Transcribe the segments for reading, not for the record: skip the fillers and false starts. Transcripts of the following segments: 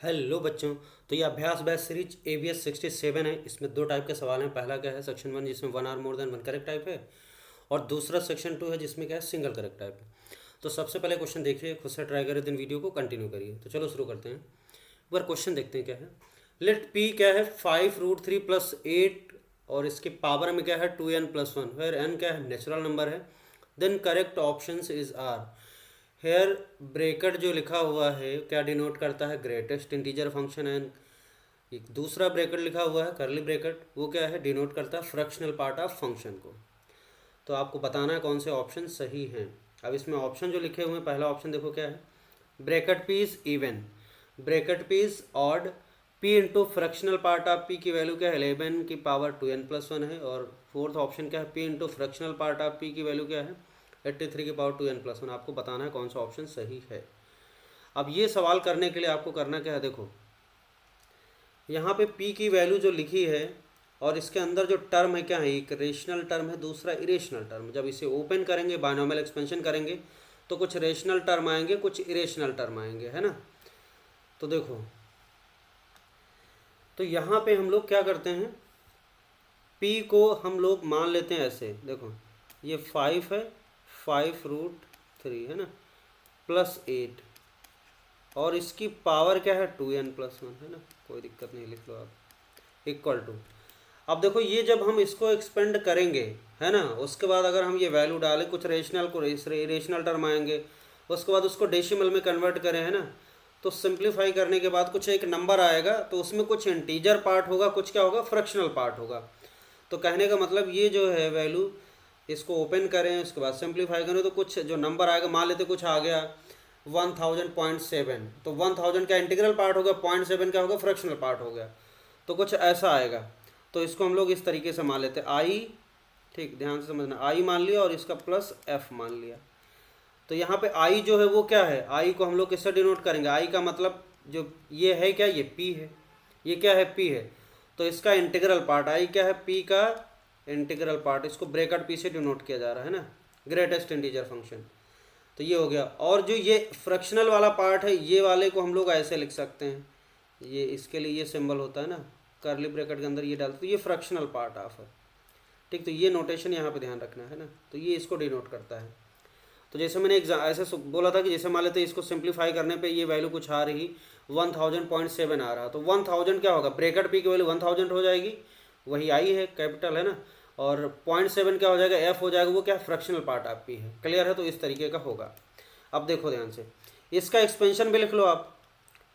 Hello बच्चों। तो ये अभ्यास बैच सीरीज ABS 67 है। इसमें दो टाइप के सवाल हैं। पहला क्या है, सेक्शन 1 जिसमें one or more than one correct type है, और दूसरा सेक्शन 2 है जिसमें क्या है, सिंगल करेक्ट टाइप है। तो सबसे पहले क्वेश्चन देखिए, खुद से ट्राई करिए, दिन वीडियो को कंटिन्यू करिए। तो चलो शुरू करते हैं। एक बार क्वेश्चन देखते हैं क्या है। लेट पी क्या है, 5√3 + 8, और इसके पावर में क्या है 2n+1, वेयर n क्या है, नेचुरल नंबर है। Then correct options is are. Here bracket जो लिखा हुआ है क्या डिनोट करता है, ग्रेटेस्ट इंटीजर फंक्शन है। एक दूसरा ब्रैकेट लिखा हुआ है कर्ली ब्रैकेट, वो क्या है, डिनोट करता है फ्रैक्शनल पार्ट ऑफ फंक्शन को। तो आपको बताना है कौन से ऑप्शन सही हैं। अब इसमें ऑप्शन जो लिखे हुए हैं, पहला ऑप्शन देखो क्या है, bracket P is even, bracket P is odd, P into fractional part of P की वैल्यू क्या है 11 की पावर 2n+1 है, और फोर्थ ऑप्शन क्या है, P into fractional part of P की वैल्यू क्या है 83 की पावर 2n+1। आपको बताना है कौन सा ऑप्शन सही है। अब ये सवाल करने के लिए आपको करना क्या है, देखो यहाँ पे p की वैल्यू जो लिखी है और इसके अंदर जो टर्म है क्या है, एक रेशनल टर्म है, दूसरा इरेशनल टर्म। जब इसे ओपन करेंगे, बायनॉमियल एक्सपेंशन करेंगे, तो कुछ रेशनल टर्म आएंगे, कुछ इरेशनल टर्म आएंगे, है ना। तो देखो, तो यहाँ पे हम लोग क्या करते हैं, p को हम लोग मान लेते हैं ऐसे, देखो ये 5 है, 5√3 है ना, +8, और इसकी पावर क्या है 2n+1 है ना, कोई दिक्कत नहीं, लिख लो आप, इक्वल टू। अब देखो ये जब हम इसको एक्सपेंड करेंगे, है ना, उसके बाद अगर हम ये वैल्यू डालें, कुछ रेशनल को रेशनल टर्म आएंगे, उसके बाद उसको डेसिमल में कन्वर्ट करें, है ना, तो सिंप्लीफाई करने के बाद कुछ एक नंबर आएगा, तो उसमें कुछ इंटीजर पार्ट होगा, कुछ क्या होगा, फ्रैक्शनल पार्ट होगा। तो कहने का मतलब ये जो है वैल्यू, इसको ओपन करें, उसके बाद सिंप्लीफाई करें, तो कुछ जो नंबर आएगा, मान लेते कुछ आ गया 1000.7, तो 1000 का इंटीग्रल पार्ट हो गया, 0.7 क्या होगा, फ्रैक्शनल पार्ट हो गया, तो कुछ ऐसा आएगा। तो इसको हम लोग इस तरीके से मान लेते हैं, आई, ठीक ध्यान से समझना, आई मान लिया और इसका प्लस एफ मान लिया। तो यहाँ पे आई जो है वो क्या है, आई को हम लोग किससे डिनोट करेंगे, आई का मतलब जो ये है क्या, ये पी है, ये क्या है, पी है, तो इसका इंटीग्रल पार्ट, आई क्या है, पी का इंटीग्रल पार्ट, इसको ब्रैकेट पी से डिनोट किया जा रहा है ना, ग्रेटेस्ट इंटीजर फंक्शन। तो ये हो गया। और जो ये फ्रैक्शनल वाला पार्ट है, ये वाले को हम लोग ऐसे लिख सकते हैं, ये इसके लिए ये सिंबल होता है ना, कर्ली ब्रैकेट के अंदर ये डालते, तो ये फ्रैक्शनल पार्ट ऑफ है, ठीक। तो ये नोटेशन यहाँ पे ध्यान रखना है ना, तो ये इसको डिनोट करता है। तो जैसे मैंने ऐसे बोला था कि जैसे मान लेते इसको सिंप्लीफाई करने पे ये वैल्यू कुछ आ रही 1000.7 आ रहा, तो 1000 क्या होगा, ब्रैकेट पी की वैल्यू 1000 हो जाएगी, वही आई है, कैपिटल है ना, और 0.7 क्या हो जाएगा, एफ हो जाएगा, वो क्या फ्रैक्शनल पार्ट आप पी है। क्लियर है, तो इस तरीके का होगा। अब देखो ध्यान से, इसका एक्सपेंशन भी लिख लो आप।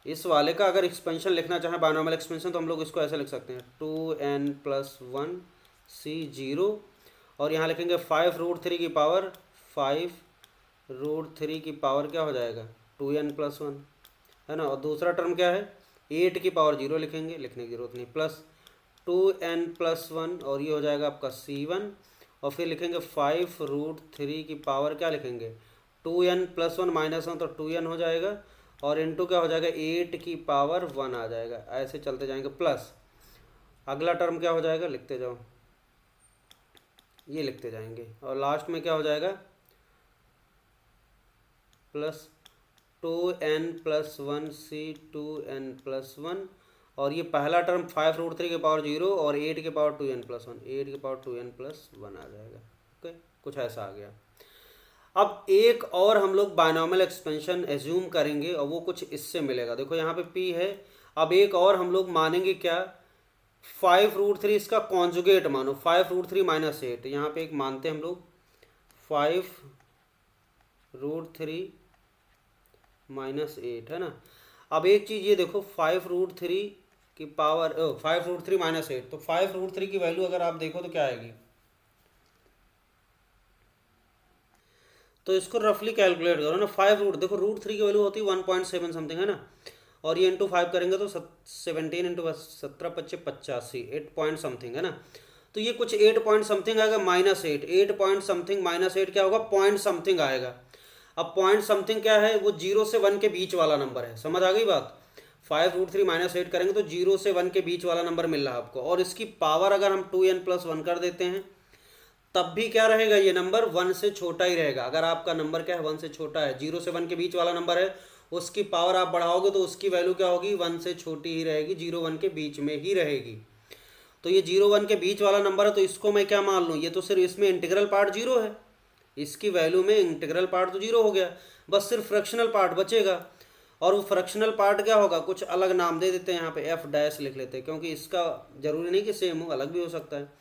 इस वाले का अगर एक्सपेंशन लिखना चाहें, बायनॉमियल एक्सपेंशन, तो हम लोग इसको ऐसे लिख सकते हैं 2n+1 c0, और यहाँ लिखेंगे 5√3 की पावर 5√3 की पावर क्या हो जाएगा 2n+1, है ना, और दूसरा टर्म क्या है 8 की पावर 0 लिखेंगे, लिखने की जरूरत नहीं, प्लस 2n+1, और ये हो जाएगा आपका c1, और फिर लिखेंगे 5√3 की पावर क्या लिखेंगे 2n+1 -1, तो 2n हो जाएगा, और इंटू क्या हो जाएगा 8 की पावर 1 आ जाएगा, ऐसे चलते जाएंगे, प्लस अगला टर्म क्या हो जाएगा, लिखते जाओ, ये लिखते जाएंगे, और लास्ट में क्या हो जाएगा प्लस 2n+1 c2n+1, और ये पहला टर्म 5√3 की पावर 0 और 8 की पावर 2n+1, 8 की पावर 2n+1 आ जाएगा। ओके, कुछ ऐसा आ गया। अब एक और हम लोग बायनॉमियल एक्सपेंशन एज्यूम करेंगे, और वो कुछ इससे मिलेगा। देखो यहाँ पे p है, अब एक और हम लोग मानेंगे क्या, 5√3 इसका कॉन्जुगेट मानो, 5√3 - 8, यहाँ पे एक मानते हैं हम लोग 5√3 -8, है ना। अब एक चीज़ ये देखो, 5√3 की पावर 5√3 -8, तो 5√3 की वैल्यू अगर आप देखो तो क्या आएगी, तो इसको रफली कैलकुलेट करो ना, 5 देखो √3 की वैल्यू होती है 1.7 समथिंग, है ना, और ये इंटू 5 करेंगे तो 17 इंटू 17 × 5 = 85, 8 पॉइंट समथिंग, है ना। तो ये कुछ 8 पॉइंट समथिंग आएगा, -8, 8 पॉइंट समथिंग -8 क्या होगा, पॉइंट समथिंग आएगा। अब पॉइंट समथिंग क्या है, वो 0 से 1 के बीच वाला नंबर है, समझ आ गई बात। 5√3 -8 करेंगे तो 0 से 1 के बीच वाला नंबर मिल रहा है आपको, और इसकी पावर अगर हम 2n+1 कर देते हैं, तब भी क्या रहेगा, ये नंबर 1 से छोटा ही रहेगा। अगर आपका नंबर क्या है 1 से छोटा है, 0 से 1 के बीच वाला नंबर है, उसकी पावर आप बढ़ाओगे तो उसकी वैल्यू क्या होगी, 1 से छोटी ही रहेगी, 0 1 के बीच में ही रहेगी। तो ये 0 1 के बीच वाला नंबर है, तो इसको मैं क्या मान लूँ, ये तो सिर्फ इसमें इंटीग्रल पार्ट 0 है, इसकी वैल्यू में इंटीग्रल पार्ट तो 0 हो गया, बस सिर्फ फ्रैक्शनल पार्ट बचेगा। और वो फ्रैक्शनल पार्ट क्या होगा, कुछ अलग नाम दे देते हैं, यहाँ पे एफ डैश लिख लेते हैं, क्योंकि इसका जरूरी नहीं कि सेम हो, अलग भी हो सकता है।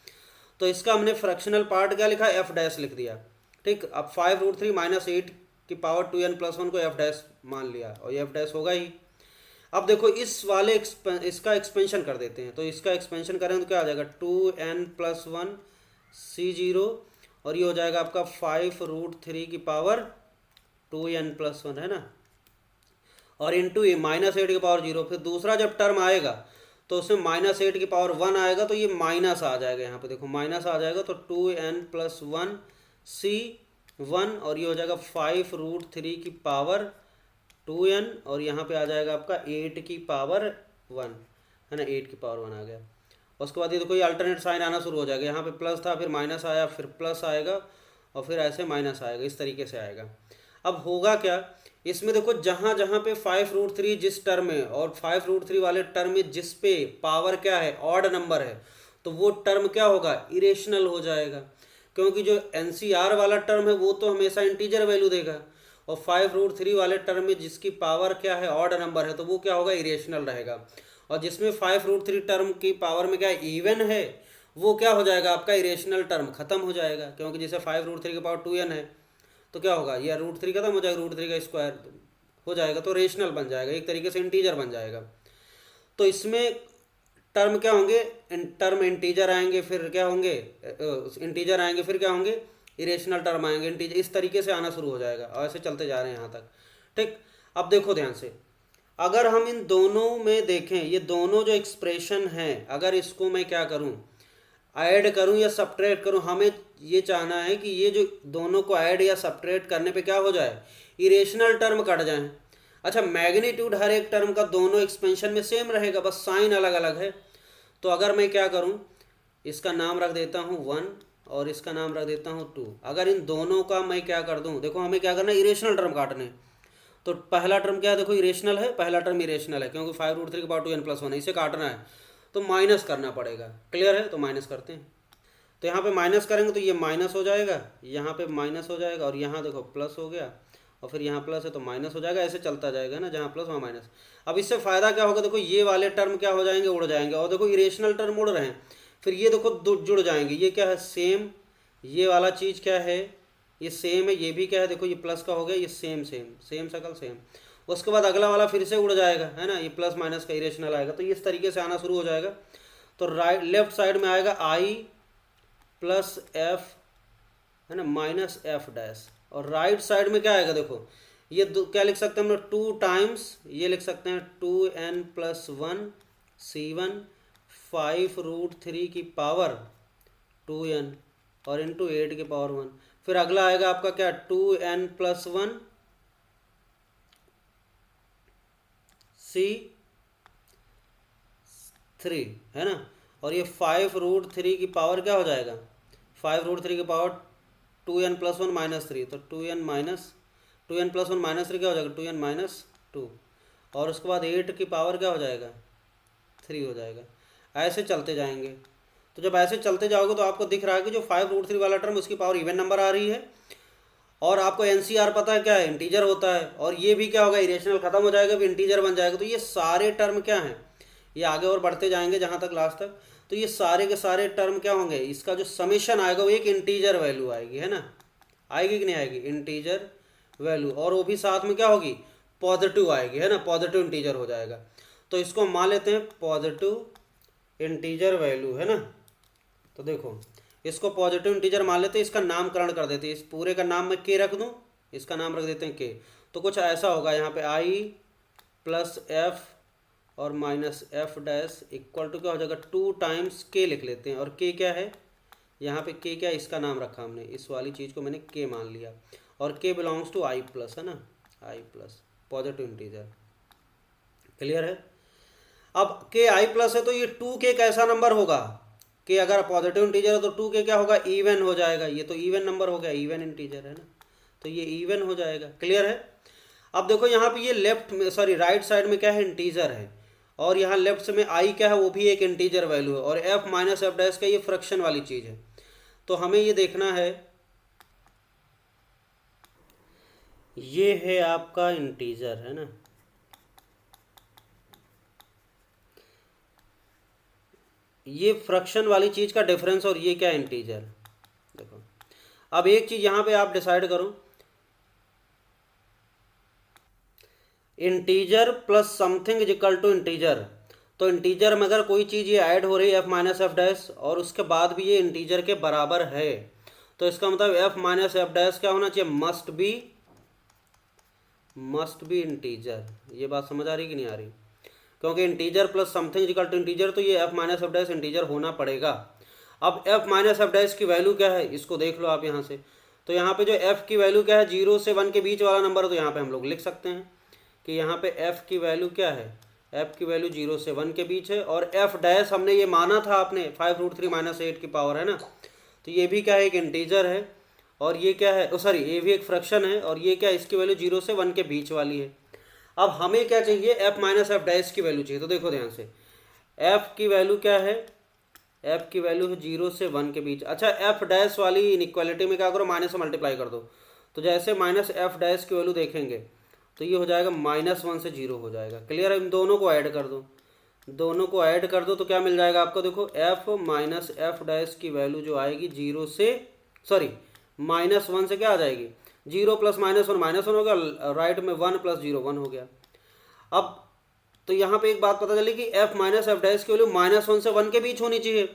तो इसका हमने फ्रैक्शनल पार्ट क्या लिखा, एफ डैश लिख दिया। ठीक, अब 5√3 - 8 की पावर 2n+1 को एफ डैश मान लिया, और ये एफ डैश होगा ही। अब देखो इस वाले इसका एक्सपेंशन कर देते हैं, तो इसका एक्सपेंशन करें तो क्या आ जाएगा, 2n+1 C0, और ये हो जाएगा आपका 5√3 की पावर 2n+1 है ना, और इंटू ये -8 की पावर 0। फिर दूसरा जब टर्म आएगा तो उसमें -8 की पावर 1 आएगा, तो ये माइनस आ जाएगा, यहाँ पे देखो माइनस आ जाएगा, तो 2n+1 C1, और ये हो जाएगा 5√3 की पावर 2n, और यहाँ पे आ जाएगा आपका 8 की पावर 1 है ना, 8 की पावर 1 आ गया। उसके बाद ये देखो ये अल्टरनेट साइन आना शुरू हो जाएगा, यहाँ पे प्लस था, फिर माइनस आया, फिर प्लस आएगा, और फिर ऐसे माइनस आएगा, इस तरीके से आएगा। अब होगा क्या, इसमें देखो जहाँ जहाँ पे 5√3 जिस टर्म में, और 5√3 वाले टर्म में जिस पे पावर क्या है, ऑड नंबर है, तो वो टर्म क्या होगा, इरेशनल हो जाएगा, क्योंकि जो एनसीआर वाला टर्म है वो तो हमेशा इंटीजर वैल्यू देगा, और 5√3 वाले टर्म में जिसकी पावर क्या है, ऑड नंबर है, तो वो क्या होगा, इरेशनल रहेगा। और जिसमें 5√3 टर्म की पावर में क्या इवन है, वो क्या हो जाएगा, आपका इरेशनल टर्म खत्म हो जाएगा, क्योंकि जैसे 5√3 की पावर 2n है, तो क्या होगा, ये √3 खत्म हो जाएगा, √3 का स्क्वायर हो जाएगा, तो रेशनल बन जाएगा, एक तरीके से इंटीजर बन जाएगा। तो इसमें टर्म क्या होंगे, टर्म इंटीजर आएंगे, फिर क्या होंगे, इंटीजर आएंगे, फिर क्या होंगे, इरेशनल टर्म आएंगे, इंटीजर, इस तरीके से आना शुरू हो जाएगा, और ऐसे चलते जा रहे हैं यहाँ तक। ठीक, अब देखो ध्यान से, अगर हम इन दोनों में देखें, ये दोनों जो एक्सप्रेशन हैं, अगर इसको मैं क्या करूँ, ऐड करूं या सब्ट्रैक्ट करूं, हमें ये चाहना है कि ये जो दोनों को ऐड या सब्ट्रैक्ट करने पे क्या हो जाए, इरेशनल टर्म कट जाएं। अच्छा, मैग्नीट्यूड हर एक टर्म का दोनों एक्सपेंशन में सेम रहेगा, बस साइन अलग अलग है। तो अगर मैं क्या करूं, इसका नाम रख देता हूं 1 और इसका नाम रख देता हूं 2। अगर इन दोनों का मैं क्या कर दूं, देखो हमें क्या करना है, इरेशनल टर्म काटने। तो पहला टर्म क्या है, देखो इरेशनल है, पहला टर्म इरेशनल है, क्योंकि 5√3 की पावर 2n+1 है, इसे काटना है, तो माइनस करना पड़ेगा। क्लियर है, तो माइनस करते हैं। तो यहाँ पे माइनस करेंगे तो ये माइनस हो जाएगा, यहाँ पे माइनस हो जाएगा, और यहाँ देखो प्लस हो गया, और फिर यहाँ प्लस है तो माइनस हो जाएगा, ऐसे चलता जाएगा ना, जहाँ प्लस वहाँ माइनस। अब इससे फ़ायदा क्या होगा, देखो ये वाले टर्म क्या हो जाएंगे, उड़ जाएंगे, और देखो इरेशनल टर्म उड़ रहे हैं, फिर ये देखो जुड़ जाएंगे, ये क्या है, सेम, ये वाला चीज़ क्या है, ये सेम है, ये भी क्या है, देखो ये प्लस का हो गया, ये सेम सेम सेम शकल सेम। उसके बाद अगला वाला फिर से उड़ जाएगा, है ना, ये प्लस माइनस का इरेशनल आएगा, तो इस तरीके से आना शुरू हो जाएगा। तो राइट लेफ्ट साइड में आएगा I + F, है ना, -F', और राइट साइड में क्या आएगा, देखो ये क्या लिख सकते हैं हम लोग, 2 टाइम्स, ये लिख सकते हैं 2n+1 C1 5√3 की पावर 2n, और इंटू 8 की पावर 1। फिर अगला आएगा आपका क्या, 2n+1 C3, है ना, और ये 5√3 की पावर क्या हो जाएगा, 5√3 की पावर 2n+1 - 3, तो 2n+1 - 3 क्या हो जाएगा, 2n - 2, और उसके बाद 8 की पावर क्या हो जाएगा, 3 हो जाएगा। ऐसे चलते जाएंगे। तो जब ऐसे चलते जाओगे तो आपको दिख रहा है कि जो 5√3 वाला टर्म उसकी पावर इवन नंबर आ रही है, और आपको एनसीआर पता है क्या है, इंटीजर होता है, और ये भी क्या होगा, इरेशनल खत्म हो जाएगा, भी इंटीजर बन जाएगा। तो ये सारे टर्म क्या हैं, ये आगे और बढ़ते जाएंगे जहाँ तक लास्ट तक, तो ये सारे के सारे टर्म क्या होंगे, इसका जो समेशन आएगा वो एक इंटीजर वैल्यू आएगी, है ना, आएगी कि नहीं आएगी, इंटीजर वैल्यू, और वो भी साथ में क्या होगी, पॉजिटिव आएगी, है ना, पॉजिटिव इंटीजर हो जाएगा। तो इसको मान लेते हैं पॉजिटिव इंटीजर वैल्यू, है ना। तो देखो इसको पॉजिटिव इंटीजर मान लेते हैं, इसका नामकरण कर देते हैं, इस पूरे का नाम मैं के रख दूं, इसका नाम रख देते हैं के। तो कुछ ऐसा होगा, यहाँ पे I + F और -F' इक्वल टू क्या हो जाएगा, 2 टाइम्स के लिख लेते हैं, और के क्या है, यहाँ पे के क्या है, इसका नाम रखा हमने, इस वाली चीज़ को मैंने के मान लिया, और के बिलोंग्स टू I+, है ना, I+, पॉजिटिव इंटीजर। क्लियर है। अब के I+ है तो ये 2 के कैसा नंबर होगा, कि अगर पॉजिटिव इंटीजर है तो 2 के क्या होगा, इवन हो जाएगा, ये तो इवन नंबर हो गया, इवन इंटीजर है ना, तो ये इवन हो जाएगा। क्लियर है। अब देखो यहाँ पे ये लेफ्ट में सॉरी राइट साइड में क्या है, इंटीजर है, और यहाँ लेफ्ट में आई क्या है, वो भी एक इंटीजर वैल्यू है, और एफ माइनस एफ डैश का ये फ्रैक्शन वाली चीज़ है। तो हमें ये देखना है, ये है आपका इंटीजर है ना, ये फ्रैक्शन वाली चीज़ का डिफरेंस, और ये क्या इंटीजर। देखो अब एक चीज़ यहाँ पे आप डिसाइड करो, integer plus something is equal to integer. तो इंटीजर में अगर कोई चीज़ ये ऐड हो रही है एफ माइनस एफ डैश, और उसके बाद भी ये इंटीजर के बराबर है, तो इसका मतलब एफ माइनस एफ डैश क्या होना चाहिए, मस्ट बी इंटीजर। ये बात समझ आ रही कि नहीं आ रही, क्योंकि integer plus something equal to integer, तो ये F minus F dash integer होना पड़ेगा। अब एफ माइनस एफ डैश की वैल्यू क्या है, इसको देख लो आप यहाँ से। तो यहाँ पे जो एफ की वैल्यू क्या है, 0 से 1 के बीच वाला नंबर, तो यहाँ पे हम लोग लिख सकते हैं कि यहाँ पे एफ की वैल्यू क्या है, एफ की वैल्यू 0 से 1 के बीच है, और एफ डैश हमने ये माना था आपने 5√3 माइनस 8 की पावर है ना, तो ये भी क्या है, एक इंटीजर है, और ये क्या है, सॉरी ये भी एक फ्रैक्शन है, और ये क्या है, इसकी वैल्यू 0 से 1 के बीच वाली है। अब हमें क्या चाहिए, एफ माइनस एफ डैश की वैल्यू चाहिए। तो देखो ध्यान से, एफ की वैल्यू क्या है, एफ की वैल्यू है 0 से 1 के बीच। अच्छा एफ डैश वाली इनइक्वालिटी में क्या करो, माइनस से मल्टीप्लाई कर दो। तो जैसे माइनस एफ डैश की वैल्यू देखेंगे तो ये हो जाएगा -1 से 0 हो जाएगा। क्लियर है, इन दोनों को ऐड कर दो, दोनों को ऐड कर दो तो क्या मिल जाएगा आपको, देखो एफ माइनस एफ डैश की वैल्यू जो आएगी 0 से सॉरी -1 से क्या आ जाएगी, 0 प्लस -1 हो गया, राइट में 1 प्लस 0 1 हो गया। अब तो यहाँ पे एक बात पता चली कि एफ माइनस एफ डैश की वैल्यू -1 से 1 के बीच होनी चाहिए,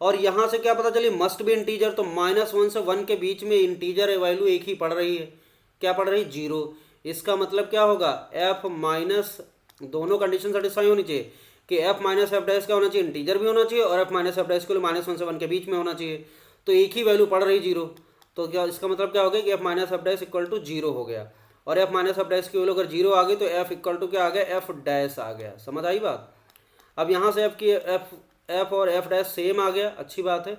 और यहाँ से क्या पता चली, मस्ट भी इंटीजर। तो -1 से 1 के बीच में इंटीजर वैल्यू एक ही पड़ रही है, क्या पड़ रही है, 0। इसका मतलब क्या होगा, एफ माइनस, दोनों कंडीशन सेटिस्फाई होनी चाहिए कि एफ माइनस एफ डैश का होना चाहिए, इंटीजर भी होना चाहिए, और एफ माइनस एफ डैश के लिए -1 से 1 के बीच में होना चाहिए। तो एक ही वैल्यू पड़ रही 0, तो क्या इसका मतलब क्या हो गया कि F minus F dash equal to 0 हो गया, और एफ माइनस एफ डैश की वैल्यू अगर 0 आ गई तो एफ इक्वल टू क्या आ गया, एफ डैश आ गया। समझ आई बात। अब यहाँ से एफ और एफ डैश सेम आ गया, अच्छी बात है,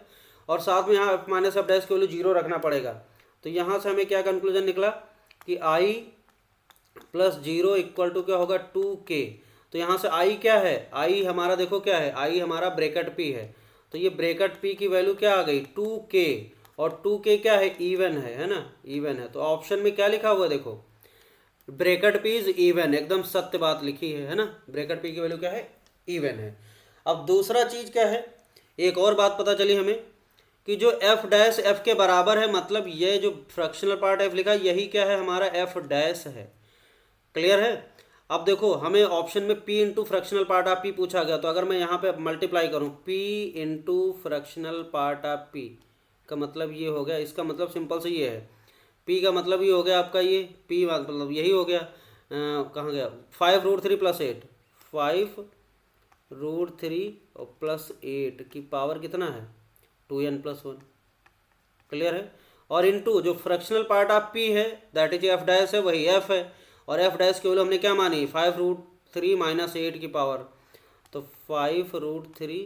और साथ में यहाँ एफ माइनस एफ डैश की वैल्यू 0 रखना पड़ेगा। तो यहाँ से हमें क्या कंक्लूजन निकला कि आई प्लस 0 इक्वल टू क्या होगा, 2k। तो यहाँ से आई क्या है, आई हमारा देखो क्या है, आई हमारा ब्रैकेट पी है, तो ये ब्रैकेट पी की वैल्यू क्या आ गई, 2k, और 2k क्या है, इवन है ना, इवन है। तो ऑप्शन में क्या लिखा हुआ है, देखो ब्रैकेट पी इज इवन, एकदम सत्य बात लिखी है ना, ब्रैकेट पी की वैल्यू क्या है, इवन है। अब दूसरा चीज क्या है, एक और बात पता चली हमें कि जो एफ डैश एफ के बराबर है, मतलब ये जो फ्रैक्शनल पार्ट एफ लिखा है यही क्या है, हमारा एफ डैश है। क्लियर है। अब देखो हमें ऑप्शन में p into fractional part of p पूछा गया, तो अगर मैं यहाँ पे मल्टीप्लाई करूँ p into fractional part of p का मतलब ये हो गया, इसका मतलब सिंपल से ये है, p का मतलब ये हो गया आपका, ये p मतलब यही हो गया, कहाँ गया, 5√3 प्लस 8, 5√3 और प्लस 8 की पावर कितना है, 2n प्लस 1। क्लियर है। और इनटू जो फ्रैक्शनल पार्ट ऑफ p है दैट इज एफ डैश है, वही f है, और एफ डैश की वैल्यू हमने क्या मानी, 5√3 माइनस 8 की पावर, तो 5√3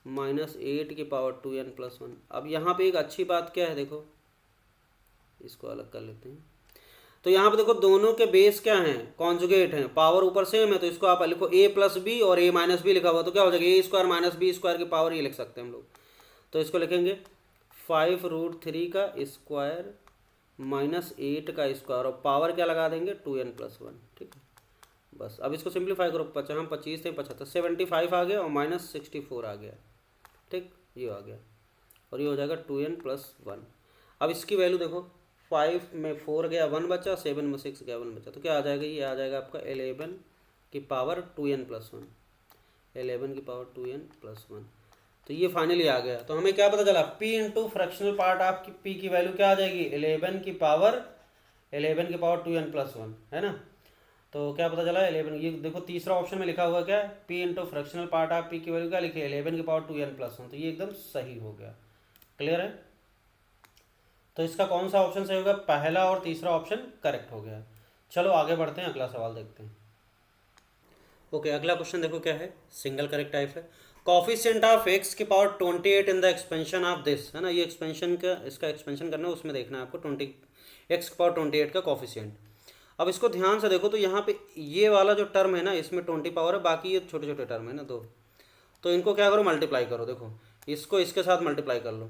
माइनस 8 की पावर 2n प्लस 1। अब यहाँ पे एक अच्छी बात क्या है, देखो इसको अलग कर लेते हैं। तो यहाँ पे देखो दोनों के बेस क्या हैं, कॉन्जुगेट हैं, पावर ऊपर सेम है, तो इसको आप लिखो a प्लस बी और a माइनस बी लिखा हुआ, तो क्या हो जाएगा, a square minus B square की पावर ये लिख सकते हैं हम लोग। तो इसको लिखेंगे 5√3 का स्क्वायर माइनस 8 का स्क्वायर, और पावर क्या लगा देंगे, 2n प्लस 1। ठीक है, बस अब इसको सिंप्लीफाई करो, हम 25 थे 75, 75 आ गया और -64 आ गया। ठीक, ये आ गया, और ये हो जाएगा 2n प्लस 1। अब इसकी वैल्यू देखो, 5 में 4 गया 1 बचा, 7 में 6 गया 1 बचा, तो क्या आ जाएगा, ये आ जाएगा आपका 11 की पावर 2n प्लस 1, 11 की पावर 2n प्लस 1। तो ये फाइनली आ गया। तो हमें क्या पता चला, p into fractional part of p की वैल्यू क्या आ जाएगी, 11 की पावर 2n प्लस 1 है ना। तो क्या पता चला 11, ये देखो तीसरा ऑप्शन में लिखा हुआ क्या है, p into fractional part of p की वैल्यू क्या लिखी है, 11 की पावर 2n प्लस 1, तो ये एकदम सही हो गया। क्लियर है। तो इसका कौन सा ऑप्शन सही होगा, पहला और तीसरा ऑप्शन करेक्ट हो गया। चलो आगे बढ़ते हैं, अगला सवाल देखते हैं। ओके, अगला क्वेश्चन देखो क्या है, सिंगल करेक्ट टाइप है। कॉफिशिएंट ऑफ x की power 28 in the expansion of this, है ना, ये एक्सपेंशन का, इसका एक्सपेंशन करना है, उसमें देखना है आपको 20 x की पावर 28 का कॉफिशिएंट। अब इसको ध्यान से देखो तो यहाँ पे ये वाला जो टर्म है ना इसमें 20 पावर है, बाकी ये छोटे छोटे टर्म है ना दो, तो इनको क्या करो मल्टीप्लाई करो। देखो इसको इसके साथ मल्टीप्लाई कर लो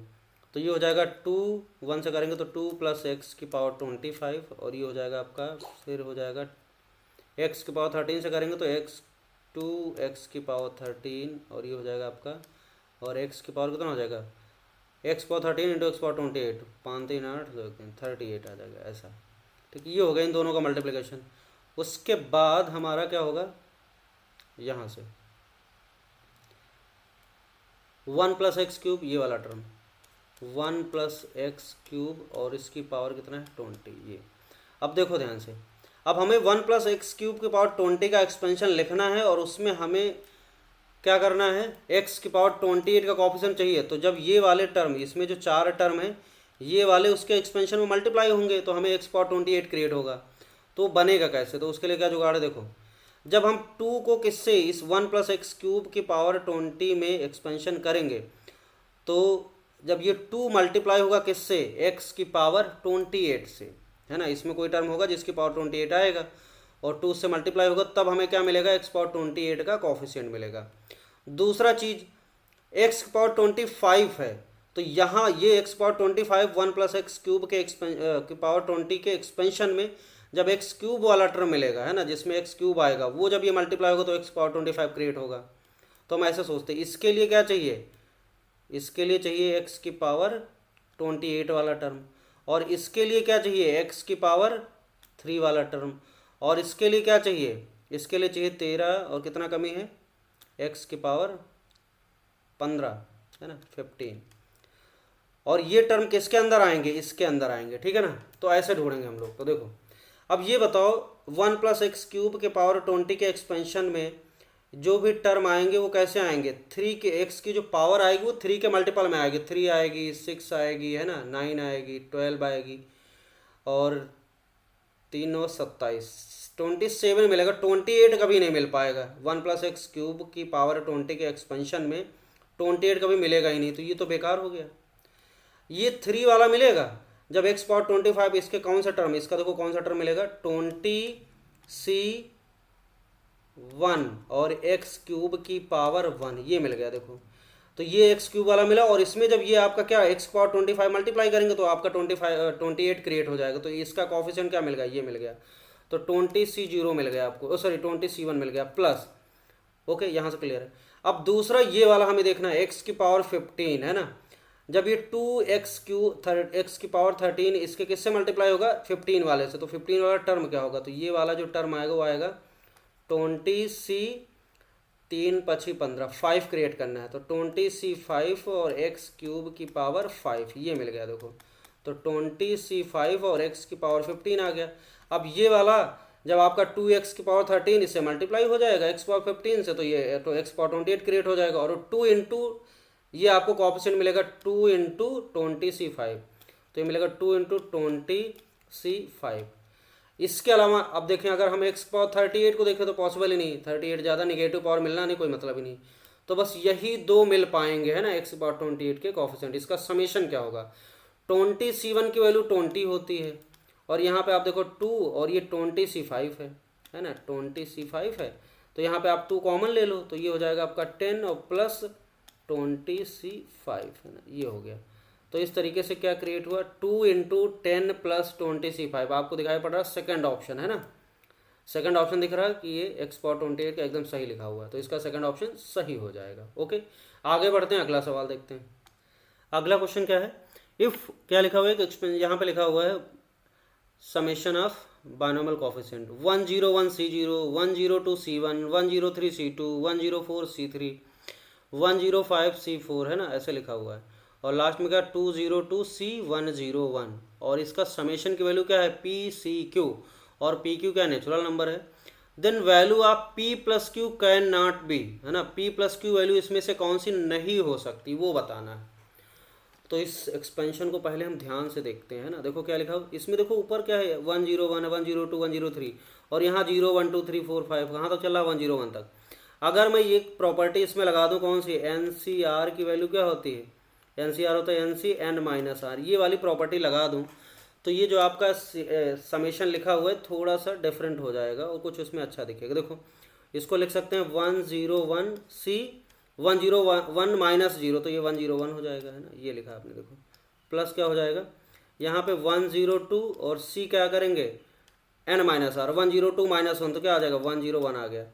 तो ये हो जाएगा 2, 1 से करेंगे तो 2 + x की पावर 25, और ये हो जाएगा आपका, फिर हो जाएगा x की पावर 13 से करेंगे तो 2x की पावर 13, और ये हो जाएगा आपका, और x की पावर कितना हो जाएगा, x पावर 13 × x पावर 28, 5 3 8 38 आ जाएगा ऐसा। ठीक, ये हो गया इन दोनों का मल्टीप्लिकेशन। उसके बाद हमारा क्या होगा, यहाँ से 1 + x³, ये वाला टर्म 1 + x³ और इसकी पावर कितना है 20। ये अब देखो ध्यान से, अब हमें 1 + x³ की पावर 20 का एक्सपेंशन लिखना है, और उसमें हमें क्या करना है, x की पावर 28 का कॉफिशिएंट चाहिए। तो जब ये वाले टर्म, इसमें जो 4 टर्म है ये वाले उसके एक्सपेंशन में मल्टीप्लाई होंगे तो हमें x पावर 28 क्रिएट होगा। तो बनेगा कैसे, तो उसके लिए क्या जुगाड़ है, देखो जब हम 2 को किससे, इस 1 + x³ की पावर 20 में एक्सपेंशन करेंगे, तो जब ये 2 मल्टीप्लाई होगा किससे, x की पावर 28 से, है ना, इसमें कोई टर्म होगा जिसकी पावर 28 आएगा, और 2 से मल्टीप्लाई होगा तब हमें क्या मिलेगा, x पावर 28 का कॉफिशिएंट मिलेगा। दूसरा चीज़ x की पावर 25 है, तो यहाँ ये x पावर 25 1 + x³ के पावर 20 के एक्सपेंशन में जब x³ वाला टर्म मिलेगा, है ना, जिसमें x³ आएगा, वो जब ये मल्टीप्लाई होगा तो x पावर 25 क्रिएट होगा। तो हम ऐसे सोचते हैं, इसके लिए क्या चाहिए, इसके लिए चाहिए x की पावर 28 वाला टर्म, और इसके लिए क्या चाहिए, x की पावर 3 वाला टर्म, और इसके लिए क्या चाहिए, इसके लिए चाहिए 13, और कितना कमी है, x की पावर 15, है ना 15, और ये टर्म किसके अंदर आएंगे, इसके अंदर आएंगे। ठीक है ना, तो ऐसे ढूंढेंगे हम लोग। तो देखो अब ये बताओ 1 + x³ के पावर 20 के एक्सपेंशन में जो भी टर्म आएंगे वो कैसे आएंगे, 3 के x की जो पावर आएगी वो 3 के मल्टीपल में आएगी, 3 आएगी, 6 आएगी, है ना, 9 आएगी, 12 आएगी, और 3 और 27, 27 मिलेगा। 28 कभी नहीं मिल पाएगा, 1 + x³ की पावर 20 के एक्सपेंशन में 28 कभी मिलेगा ही नहीं, तो ये तो बेकार हो गया। ये 3 वाला मिलेगा जब x पावर 25, इसके कौन सा टर्म, इसका देखो कौन सा टर्म मिलेगा, 20c1 और x³ की पावर 1, ये मिल गया। देखो तो ये x³ वाला मिला, और इसमें जब ये आपका क्या x पावर 25 मल्टीप्लाई करेंगे तो आपका 28 क्रिएट हो जाएगा। तो इसका कॉफिशिएंट क्या मिल गया, ये मिल गया, तो 20c0 मिल गया आपको, सॉरी 20c1 मिल गया प्लस। ओके, यहाँ से क्लियर है। अब दूसरा ये वाला हमें देखना है, x की पावर 15, है ना, जब ये 2x की पावर 13 इसके किससे मल्टीप्लाई होगा, 15 वाले से, तो 15 वाला टर्म क्या होगा, तो ये वाला जो टर्म आएगा वो आएगा 20c3 + 15, 5 क्रिएट करना है, तो 20c5 और x³ की पावर 5, ये मिल गया। देखो तो 20c5 और x की पावर 15 आ गया। अब ये वाला जब आपका 2x की पावर 13 इससे मल्टीप्लाई हो जाएगा x पावर 15 से, तो ये तो x पावर 28 क्रिएट हो जाएगा, और 2 इंटू ये आपको कॉफिशिएंट मिलेगा 2 × 20c5, तो ये मिलेगा 2 × 20c5। इसके अलावा अब देखें, अगर हम x पावर 38 को देखें तो पॉसिबल ही नहीं, 38 ज़्यादा नेगेटिव पावर मिलना नहीं, कोई मतलब ही नहीं, तो बस यही दो मिल पाएंगे, है ना, x पावर 28 के कॉफिशिएंट। इसका समेशन क्या होगा, 20c1 की वैल्यू 20 होती है, और यहाँ पे आप देखो 2, और ये 20c5 है ना, 20c5 है, तो यहाँ पे आप 2 कॉमन ले लो, तो ये हो जाएगा आपका 10 और प्लस 20c5, है ना, ये हो गया। तो इस तरीके से क्या क्रिएट हुआ, 2 × 10 + 20c5, आपको दिखाई पड़ रहा है सेकंड ऑप्शन, है ना, सेकंड ऑप्शन दिख रहा है कि ये x पावर 28 का एकदम सही लिखा हुआ है, तो इसका सेकंड ऑप्शन सही हो जाएगा। ओके, आगे बढ़ते हैं, अगला सवाल देखते हैं। अगला क्वेश्चन क्या है, इफ़ क्या लिखा हुआ है, यहाँ पे लिखा हुआ है summation of binomial coefficient 101c0 102c1 103c2 104c3 105c4, है ना, ऐसे लिखा हुआ है, और लास्ट में क्या 202c101, और इसका समेशन की वैल्यू क्या है pcq, और pq क्या नेचुरल नंबर है। Then value of p + q can not be, है ना, p + q वैल्यू इसमें से कौन सी नहीं हो सकती वो बताना है। तो इस एक्सपेंशन को पहले हम ध्यान से देखते हैं ना। देखो क्या लिखा हो इसमें, देखो ऊपर क्या है 101 102 103, और यहाँ 0 1 2 3 4 5, कहाँ तक चल रहा है 101 तक। अगर मैं ये प्रॉपर्टी इसमें लगा दूँ कौन सी, NCR की वैल्यू क्या होती है, NCR होता है NC n - R, ये वाली प्रॉपर्टी लगा दूँ तो ये जो आपका समेशन लिखा हुआ है थोड़ा सा डिफरेंट हो जाएगा और कुछ उसमें अच्छा दिखेगा। देखो इसको लिख सकते हैं 101 सी 101 माइनस जीरो, तो ये 101 हो जाएगा, है ना, ये लिखा आपने। देखो प्लस क्या हो जाएगा यहाँ पे 102 और सी क्या करेंगे n minus r, 102 minus one तो क्या आ जाएगा 101 आ गया।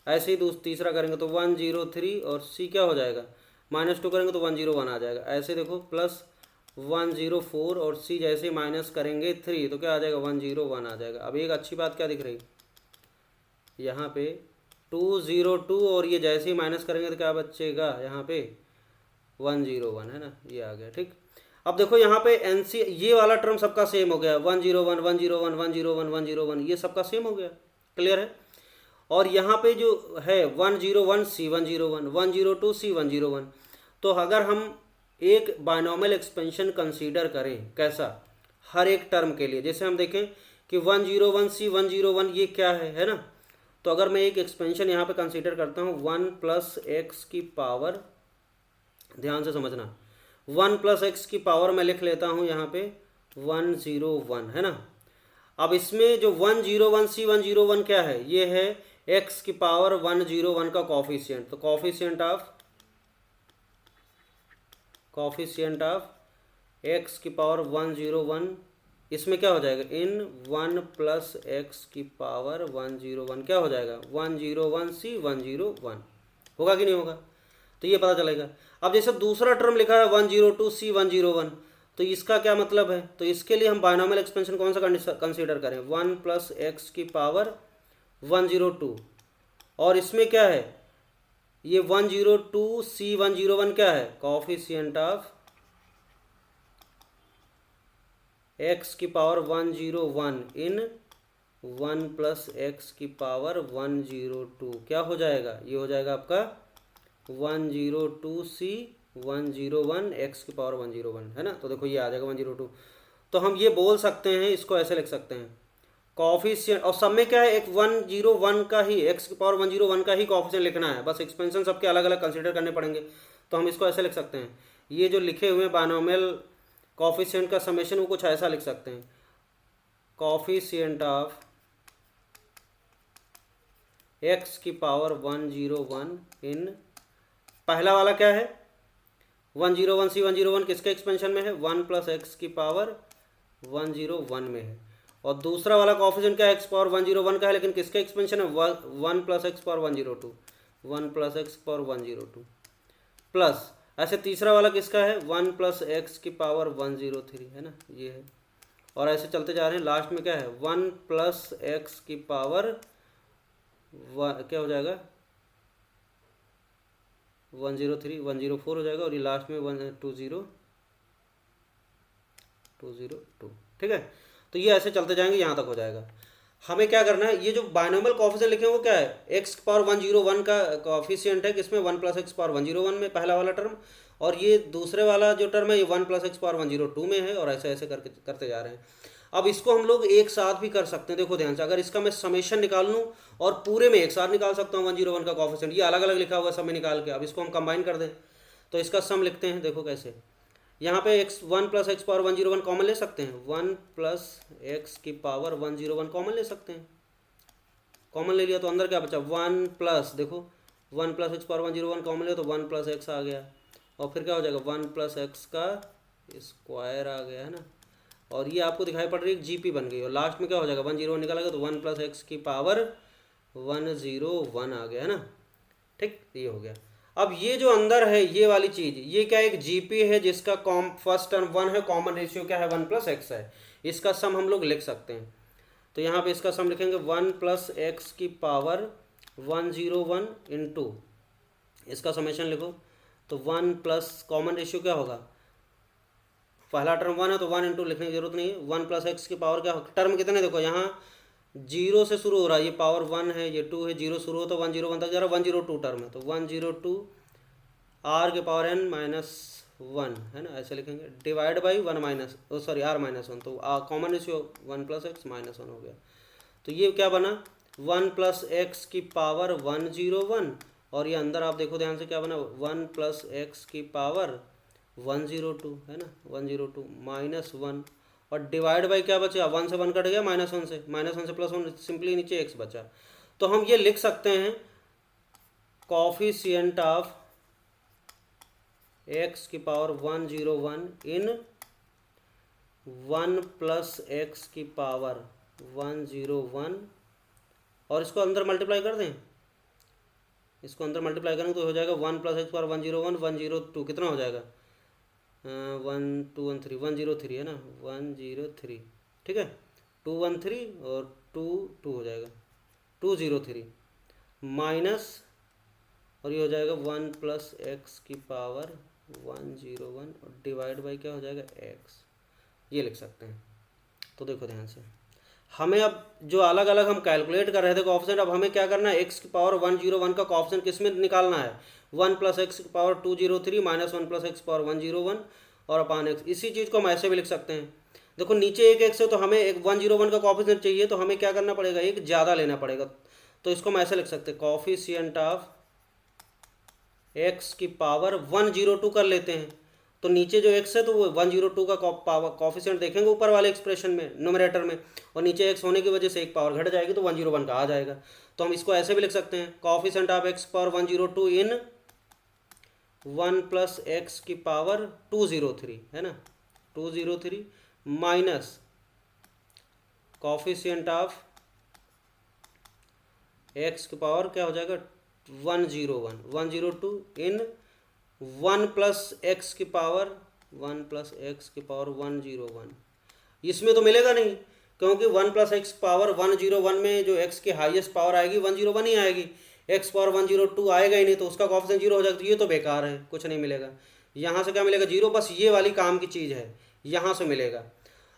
ऐसे ही तीसरा करेंगे तो 103 और सी क्या हो जाएगा -2 करेंगे तो 101 आ जाएगा। ऐसे देखो प्लस 104 और सी जैसे माइनस करेंगे 3 तो क्या आ जाएगा 101 आ जाएगा। अब एक अच्छी बात क्या दिख रही यहाँ पे 202 और ये जैसे ही माइनस करेंगे तो क्या बचेगा यहाँ पे 101, है ना, ये आ गया। ठीक, अब देखो यहाँ पे एनसी ये वाला टर्म सबका सेम हो गया 101 101 101 101 ये सबका सेम हो गया, क्लियर है। और यहाँ पे जो है 101 सी 101 102 सी 101, तो अगर हम एक बायनॉमियल एक्सपेंशन कंसीडर करें कैसा हर एक टर्म के लिए, जैसे हम देखें कि 101 सी 101 ये क्या है ना, तो अगर मैं एक एक्सपेंशन यहाँ पे कंसीडर करता हूँ 1 प्लस एक्स की पावर, ध्यान से समझना 1 प्लस एक्स की पावर मैं लिख लेता हूँ यहाँ पे 101, है ना। अब इसमें जो 101 सी 101 क्या है, ये है एक्स की पावर 101 का कॉफिशिएंट, तो कॉफिशिएंट ऑफ एक्स की पावर 101 इसमें क्या हो जाएगा इन 1 प्लस एक्स की पावर 101 क्या हो जाएगा 101 सी 101, होगा कि नहीं होगा, तो ये पता चलेगा। अब जैसे दूसरा टर्म लिखा है 102 सी 101, तो इसका क्या मतलब है, तो इसके लिए हम बायनॉमियल एक्सपेंशन कौन सा कंसीडर करें 1 प्लस एक्स की पावर 102, और इसमें क्या है ये 102 सी 101 क्या है कॉफिशिएंट ऑफ एक्स की पावर 101 इन 1 प्लस एक्स की पावर 102 क्या हो जाएगा, ये हो जाएगा आपका 102 सी 101 एक्स की पावर 101, है ना। तो देखो ये आ जाएगा 102, तो हम ये बोल सकते हैं, इसको ऐसे लिख सकते हैं कॉफिशिएंट, और सब में क्या है एक 101 का ही एक्स की पावर 101 का ही कॉफिशिएंट लिखना है, बस एक्सपेंशन सबके अलग अलग कंसीडर करने पड़ेंगे। तो हम इसको ऐसे लिख सकते हैं, ये जो लिखे हुए बायनॉमियल कॉफिशिएंट का समेशन वो कुछ ऐसा लिख सकते हैं कॉफिशिएंट ऑफ एक्स की पावर 101 इन, पहला वाला क्या है 101 सी 101 किसके एक्सपेंशन में है 1 प्लस एक्स की पावर 101 में है, और दूसरा वाला कॉफिशिएंट क्या है एक्स पावर 101 का है लेकिन किसके एक्सपेंशन है 1 plus x power 102 1 plus x power 102 plus, ऐसे तीसरा वाला किसका है 1 प्लस एक्स की पावर 103, है ना, ये है। और ऐसे चलते जा रहे हैं, लास्ट में क्या है 1 प्लस एक्स की पावर क्या हो जाएगा 103 104 हो जाएगा, और ये लास्ट में 202, ठीक है। तो ये ऐसे चलते जाएंगे, यहाँ तक हो जाएगा। हमें क्या करना है, ये जो बायनॉमियल कॉफिशिएंट लिखे हैं वो क्या है एक्स पावर 101 का कॉफिशिएंट है किसमें 1 प्लस एक्स पावर 101 में पहला वाला टर्म, और ये दूसरे वाला जो टर्म है ये 1 प्लस एक्स पावर 102 में है, और ऐसे ऐसे करके करते जा रहे हैं। अब इसको हम लोग एक साथ भी कर सकते हैं, देखो ध्यान से, अगर इसका मैं समेशन निकाल लूँ और पूरे में एक साथ निकाल सकता हूँ 101 का कॉफिशिएंट, ये अलग अलग लिखा हुआ सब में निकाल के, अब इसको हम कंबाइन कर दें तो इसका सम लिखते हैं, देखो कैसे, यहाँ पे x 1 plus x power 101 common ले सकते हैं, 1 प्लस एक्स की पावर 101 कॉमन ले सकते हैं, कॉमन ले लिया तो अंदर क्या बचा 1 प्लस, देखो 1 प्लस एक्स पावर 101 कॉमन लिया तो 1 प्लस एक्स आ गया, और फिर क्या हो जाएगा 1 प्लस एक्स का स्क्वायर आ गया, है ना, और ये आपको दिखाई पड़ रही है जीपी बन गई, और लास्ट में क्या हो जाएगा 101 निकाला गया तो 1 प्लस एक्स की पावर 101 आ गया, है ना, ठीक, ये हो गया। अब ये जो अंदर है ये वाली चीज़, ये क्या एक जीपी है जिसका फर्स्ट टर्म 1 है, कॉमन रेशियो क्या है 1 प्लस एक्स है, इसका सम हम लोग लिख सकते हैं। तो यहाँ पे इसका सम लिखेंगे 1 प्लस एक्स की पावर 101 इंटू, इसका समेशन लिखो तो 1 प्लस कॉमन रेशियो क्या होगा, पहला टर्म 1 है तो 1 इंटू लिखने की जरूरत नहीं है, 1 प्लस एक्स की पावर क्या होगा, टर्म कितने देखो यहाँ 0 से शुरू हो रहा है, ये पावर 1 है ये 2 है, 0 शुरू हो तो 101 तक जा रहा है, 102 टर्म है तो 102 आर के पावर n माइनस 1, है ना, ऐसे लिखेंगे, divide by 1 minus sorry r minus 1, तो common ratio 1 plus x minus 1 हो गया। तो ये क्या बना 1 प्लस एक्स की पावर 101, और ये अंदर आप देखो ध्यान से क्या बना 1 प्लस एक्स की पावर 102, है ना, 102 माइनस 1, और डिवाइड बाई क्या बचा, 1 से 1 कट गया, -1 से, -1 से +1, सिंपली नीचे x बचा। तो हम ये लिख सकते हैं कॉफिशिएंट ऑफ x की पावर 101 इन 1 + x की पावर 101, और इसको अंदर मल्टीप्लाई कर दें, इसको अंदर मल्टीप्लाई करेंगे तो हो जाएगा 1 + x पावर 101 102, कितना हो जाएगा 1 2 1 3 103 है ना, 103, ठीक है, 213 और 2 2 हो जाएगा 203 माइनस, और ये हो जाएगा 1 + x की पावर 101 और डिवाइड बाई क्या हो जाएगा x, ये लिख सकते हैं। तो देखो ध्यान से, हमें अब जो अलग अलग हम कैलकुलेट कर रहे थे कोएफिशिएंट, अब हमें क्या करना है, x की पावर 101 का कोएफिशिएंट किस में निकालना है, 1 + x की पावर 203 माइनस 1 + x की पावर 101 और अपान x। इसी चीज़ को हम ऐसे भी लिख सकते हैं, देखो नीचे एक x है तो हमें एक 101 का कोएफिशिएंट चाहिए, तो हमें क्या करना पड़ेगा, एक ज़्यादा लेना पड़ेगा। तो इसको हम ऐसे लिख सकते हैं कोएफिशिएंट ऑफ x की पावर 102 कर लेते हैं। तो नीचे जो x है तो वो 102 का कोएफिशिएंट देखेंगे ऊपर वाले एक्सप्रेशन में, न्यूमरेटर में, और नीचे x होने की वजह से एक पावर घट जाएगी तो 101 का आ जाएगा। तो हम इसको ऐसे भी लिख सकते हैं coefficient of x power 102 in 1 + x की पावर 203 है ना, 203 माइनस कोएफिशिएंट ऑफ x की पावर क्या हो जाएगा 101 102 इन 1 + x की पावर 1 + x की पावर 101। इसमें तो मिलेगा नहीं, क्योंकि 1 + x पावर 101 में जो x की हाईएस्ट पावर आएगी 101 ही आएगी, x पावर 102 आएगा ही नहीं, तो उसका कोएफिशिएंट 0 हो जाएगा। तो ये तो बेकार है, कुछ नहीं मिलेगा। यहाँ से क्या मिलेगा 0, बस ये वाली काम की चीज़ है, यहाँ से मिलेगा।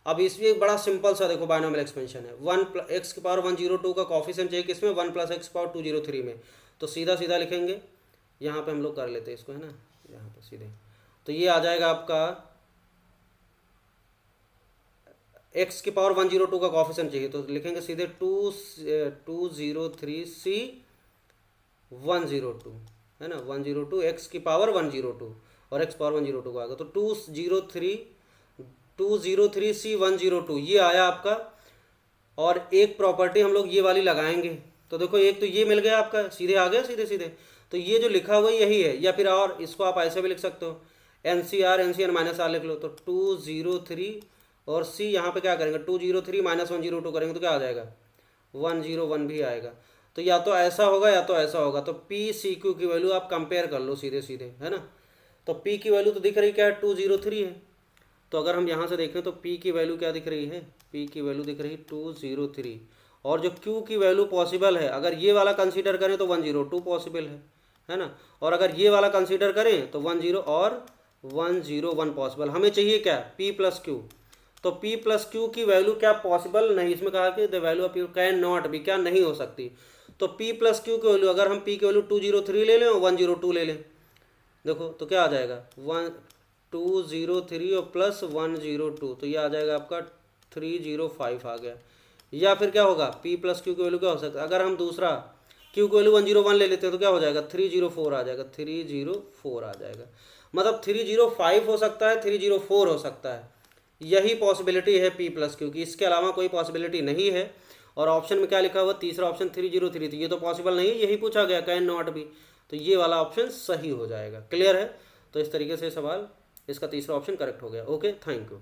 अब इसमें एक बड़ा सिंपल सा देखो बायनोमियल एक्सपेंशन है, 1 + x की पावर 102 का कोएफिशिएंट चाहिए किसमें, 1 + x पावर 203 में। तो सीधा सीधा लिखेंगे, यहाँ पे हम लोग कर लेते हैं इसको, है ना, यहाँ पे सीधे। तो ये आ जाएगा आपका x की पावर 102 का कोएफिशिएंट चाहिए, तो लिखेंगे सीधे 203c 102 है ना, 102 x की पावर 102 और x पावर 102 का आएगा, तो 203c 102 ये आया आपका। और एक प्रॉपर्टी हम लोग ये वाली लगाएंगे, तो देखो एक तो ये मिल गया आपका, सीधे आ गया सीधे सीधे। तो ये जो लिखा हुआ यही है, या फिर और इसको आप ऐसे भी लिख सकते हो, NCR -r लिख लो, तो 203 और c यहाँ पे क्या करेंगे 203 माइनस 102 करेंगे तो क्या आ जाएगा 101 भी आएगा। तो या तो ऐसा होगा या तो ऐसा होगा। तो PCQ की वैल्यू आप कंपेयर कर लो सीधे सीधे, है ना। तो P की वैल्यू तो दिख रही क्या है 203 है, तो अगर हम यहाँ से देखें तो P की वैल्यू क्या दिख रही है, P की वैल्यू दिख रही 203, और जो Q की वैल्यू पॉसिबल है, अगर ये वाला कंसीडर करें तो 102 पॉसिबल है ना, और अगर ये वाला कंसीडर करें तो 10 और 101 पॉसिबल। हमें चाहिए क्या P + Q, तो P + Q की वैल्यू क्या पॉसिबल नहीं, इसमें कहा कि the value of P can not B, क्या नहीं हो सकती। तो P + Q की वैल्यू, अगर हम P की वैल्यू 203 ले लें और 102 ले लें, देखो तो क्या आ जाएगा 203 और प्लस 102, तो ये आ जाएगा आपका 305 आ गया। या फिर क्या होगा P + Q की वैल्यू क्या हो सकता है, अगर हम दूसरा Q की वैल्यू 101 ले लेते हैं तो क्या हो जाएगा 304 आ जाएगा, 304 आ जाएगा। मतलब 305 हो सकता है, 304 हो सकता है, यही पॉसिबिलिटी है P + Q की, इसके अलावा कोई पॉसिबिलिटी नहीं है। और ऑप्शन में क्या लिखा हुआ तीसरा ऑप्शन 303, तो ये तो पॉसिबल नहीं है, यही पूछा गया कैन नॉट बी, तो ये वाला ऑप्शन सही हो जाएगा। क्लियर है। तो इस तरीके से सवाल, इसका तीसरा ऑप्शन करेक्ट हो गया। Okay, thank you.